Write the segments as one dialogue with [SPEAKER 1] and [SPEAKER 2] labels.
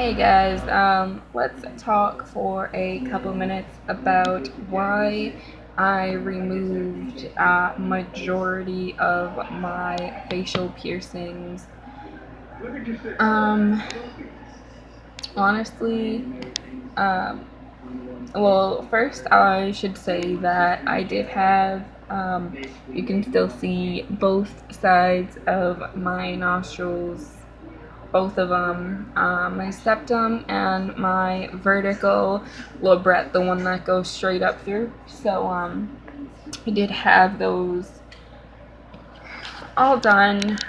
[SPEAKER 1] Hey guys, let's talk for a couple minutes about why I removed majority of my facial piercings. Um, honestly, um, well, first I should say that I did have, you can still see both sides of my nostrils, both of them, my septum and my vertical lobret, the one that goes straight up through. So I did have those all done.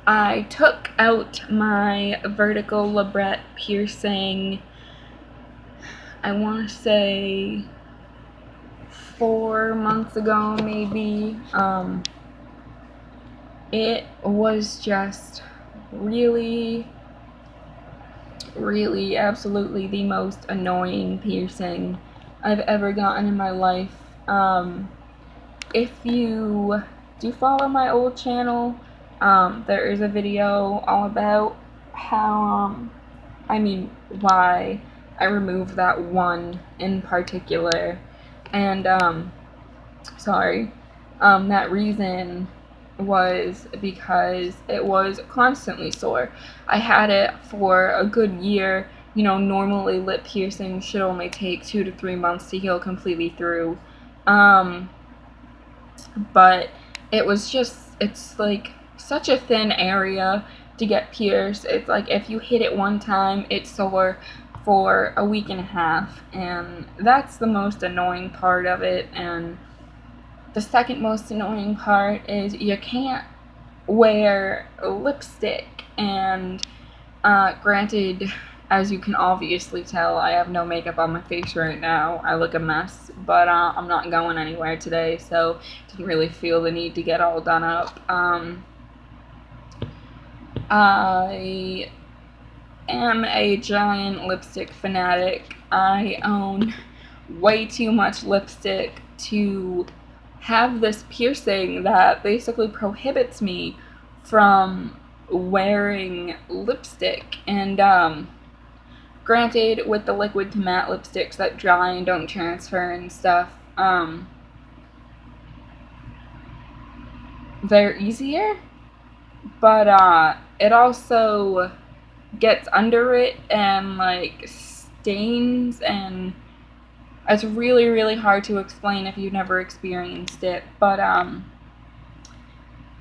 [SPEAKER 1] I took out my vertical lobret piercing, I want to say 4 months ago maybe. It was just really absolutely the most annoying piercing I've ever gotten in my life. If you do follow my old channel, there is a video all about how, why I removed that one in particular. And, that reason was because it was constantly sore. I had it for a good year. You know, normally lip piercing should only take 2 to 3 months to heal completely through. But it was just, it's like such a thin area to get pierced. It's like if you hit it one time, it's sore for a week and a half, and that's the most annoying part of it. And the second most annoying part is you can't wear lipstick, and granted, as you can obviously tell, I have no makeup on my face right now. I look a mess, but I'm not going anywhere today, so didn't really feel the need to get all done up. I am a giant lipstick fanatic. I own way too much lipstick to have this piercing that basically prohibits me from wearing lipstick. And granted, with the liquid to matte lipsticks that dry and don't transfer and stuff, they're easier, but it also gets under it and like stains, and it's really hard to explain if you've never experienced it. But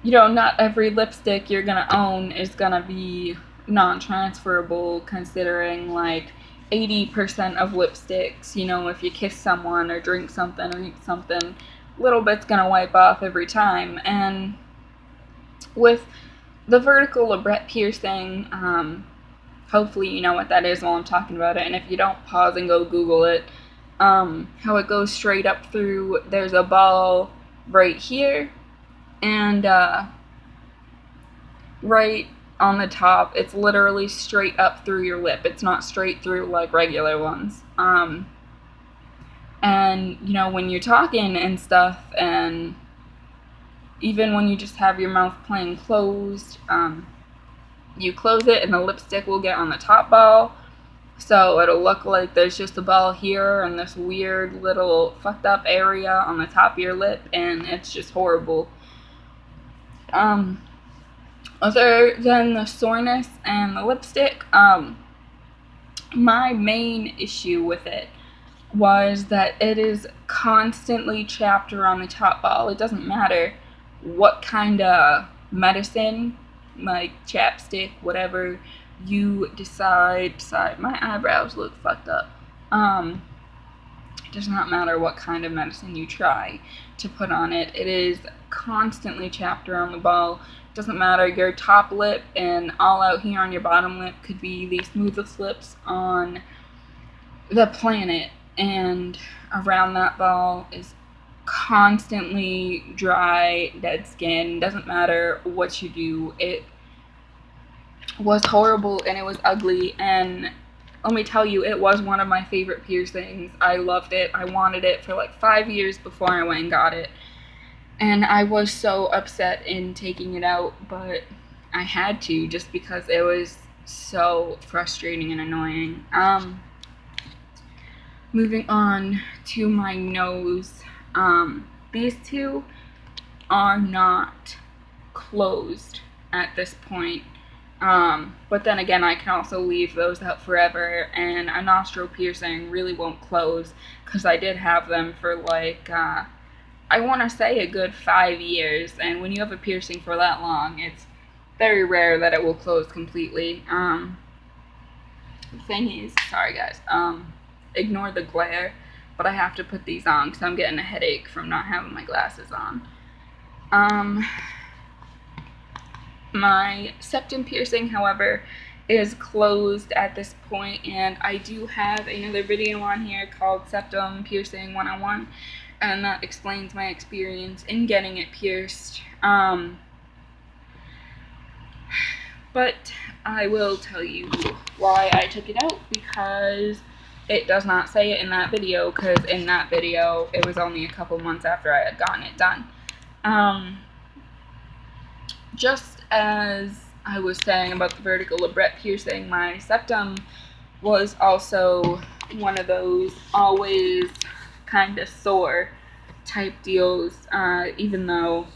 [SPEAKER 1] you know, not every lipstick you're gonna own is gonna be non-transferable, considering like 80% of lipsticks, you know, if you kiss someone or drink something or eat something, a little bit's gonna wipe off every time. And with the vertical lobret piercing, hopefully you know what that is while I'm talking about it, and if you don't, pause and go Google it. How it goes straight up through, there's a ball right here, and right on the top, it's literally straight up through your lip. It's not straight through like regular ones. And you know, when you're talking and stuff, and even when you just have your mouth plain closed, you close it and the lipstick will get on the top ball, so it'll look like there's just a ball here and this weird little fucked up area on the top of your lip, and it's just horrible. Other than the soreness and the lipstick, my main issue with it was that it is constantly chapped around the top ball. It doesn't matter what kind of medicine, like chapstick, whatever you decide. Sorry, my eyebrows look fucked up. It does not matter what kind of medicine you try to put on it. It is constantly chapped around the ball. Doesn't matter, your top lip and all out here on your bottom lip could be the smoothest lips on the planet, and around that ball is constantly dry, dead skin. Doesn't matter what you do. It was horrible and it was ugly, and let me tell you, it was one of my favorite piercings. I loved it. I wanted it for like 5 years before I went and got it. And I was so upset in taking it out, but I had to, just because it was so frustrating and annoying. Moving on to my nose. These two are not closed at this point. But then again, I can also leave those out forever, and a nostril piercing really won't close, because I did have them for like, I want to say a good 5 years, and when you have a piercing for that long, it's very rare that it will close completely. The thing is, sorry guys, ignore the glare, but I have to put these on because I'm getting a headache from not having my glasses on. My septum piercing, however, is closed at this point, and I do have another video on here called Septum Piercing 101, and that explains my experience in getting it pierced. But I will tell you why I took it out, because it does not say it in that video, because in that video it was only a couple months after I had gotten it done. Just as I was saying about the vertical labret piercing, my septum was also one of those always kind of sore type deals, even though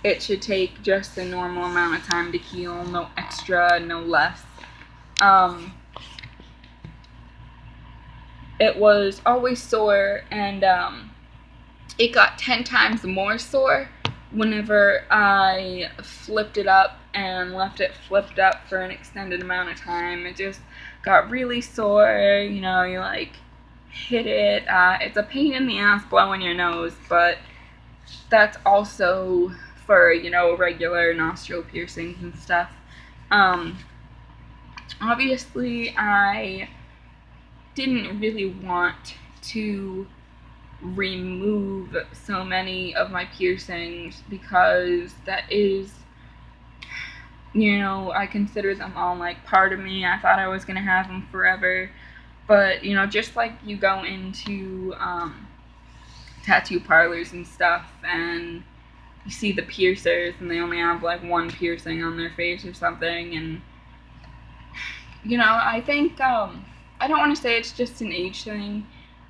[SPEAKER 1] it should take just the normal amount of time to heal, no extra, no less. It was always sore, and it got 10 times more sore whenever I flipped it up and left it flipped up for an extended amount of time. It just got really sore, you know, you like hit it. It's a pain in the ass blowing your nose, but that's also for, you know, regular nostril piercings and stuff. Obviously, I didn't really want to remove so many of my piercings, because that is, you know, I consider them all like part of me. I thought I was gonna have them forever, but you know, just like you go into tattoo parlors and stuff, and you see the piercers and they only have like one piercing on their face or something, and you know, I think I don't want to say it's just an age thing,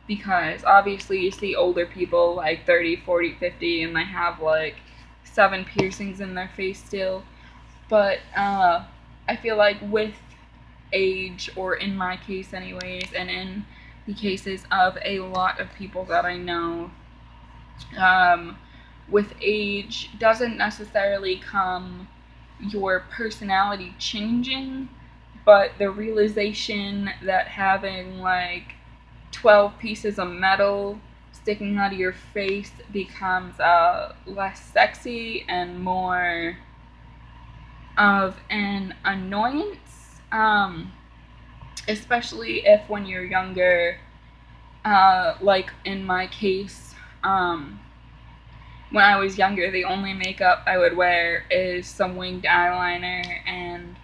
[SPEAKER 1] because obviously you see older people like 30, 40, 50, and they have like 7 piercings in their face still. But I feel like with age, or in my case anyways, and in the cases of a lot of people that I know, with age doesn't necessarily come your personality changing, but the realization that having like 12 pieces of metal sticking out of your face becomes less sexy and more of an annoyance, especially if when you're younger, like in my case, when I was younger, the only makeup I would wear is some winged eyeliner, and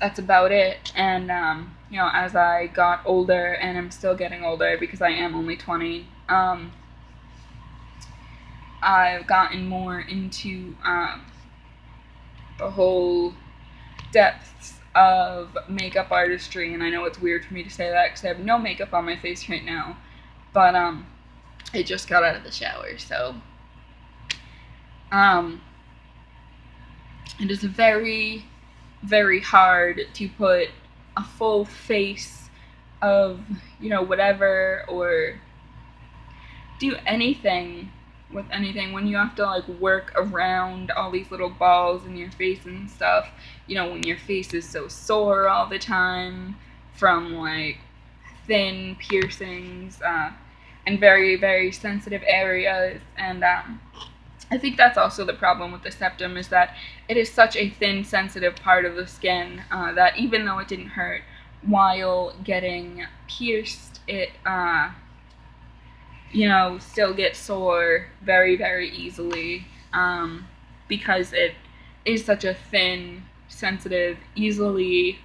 [SPEAKER 1] that's about it. And you know, as I got older, and I'm still getting older because I am only 20, I've gotten more into the whole depths of makeup artistry. And I know it's weird for me to say that because I have no makeup on my face right now, but I just got out of the shower, so it is very, very hard to put a full face of, you know, whatever, or do anything with anything when you have to like work around all these little balls in your face and stuff, you know, when your face is so sore all the time from like thin piercings and very, very sensitive areas. And I think that's also the problem with the septum, is that it is such a thin, sensitive part of the skin that even though it didn't hurt while getting pierced, it, you know, still gets sore very, very easily, because it is such a thin, sensitive, easily,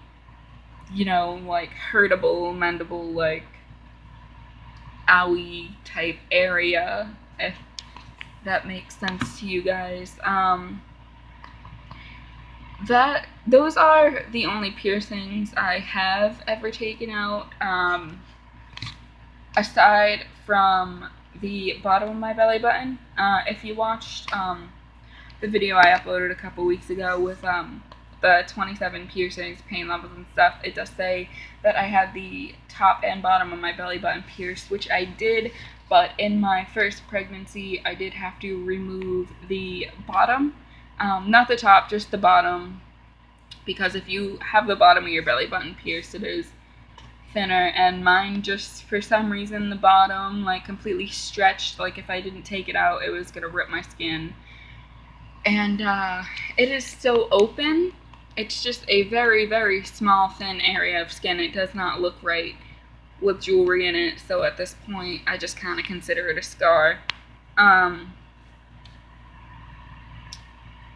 [SPEAKER 1] you know, like hurtable, mendable, like owie type area, if that makes sense to you guys. That those are the only piercings I have ever taken out, aside from the bottom of my belly button. If you watched the video I uploaded a couple weeks ago with the 27 piercings, pain levels, and stuff, it does say that I had the top and bottom of my belly button pierced, which I did, but in my first pregnancy, I did have to remove the bottom. Not the top, just the bottom, because if you have the bottom of your belly button pierced, it is thinner, and mine just, for some reason, the bottom, like, completely stretched. Like, if I didn't take it out, it was gonna rip my skin. And it is still open. It's just a very, very small, thin area of skin. It does not look right with jewelry in it, so at this point, I just kind of consider it a scar.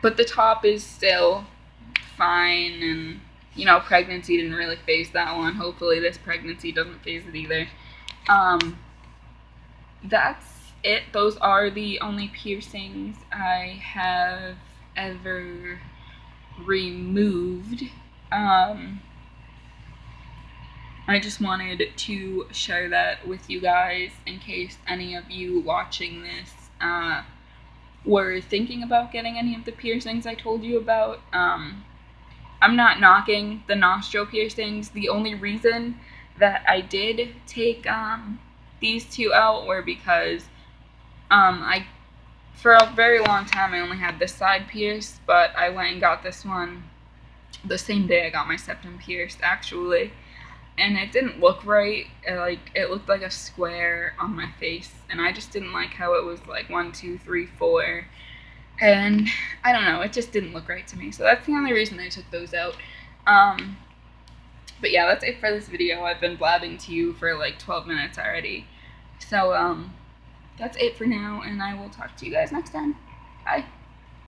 [SPEAKER 1] But the top is still fine, and, you know, pregnancy didn't really phase that one. Hopefully this pregnancy doesn't phase it either. That's it. Those are the only piercings I have ever removed. I just wanted to share that with you guys in case any of you watching this were thinking about getting any of the piercings I told you about. I'm not knocking the nostril piercings. The only reason that I did take these two out were because for a very long time I only had this side pierced, but I went and got this one the same day I got my septum pierced, actually, and it didn't look right. It looked like a square on my face, and I just didn't like how it was like 1, 2, 3, 4, and I don't know, it just didn't look right to me. So that's the only reason I took those out. But yeah, that's it for this video. I've been blabbing to you for like 12 minutes already. So that's it for now, and I will talk to you guys next time. Bye.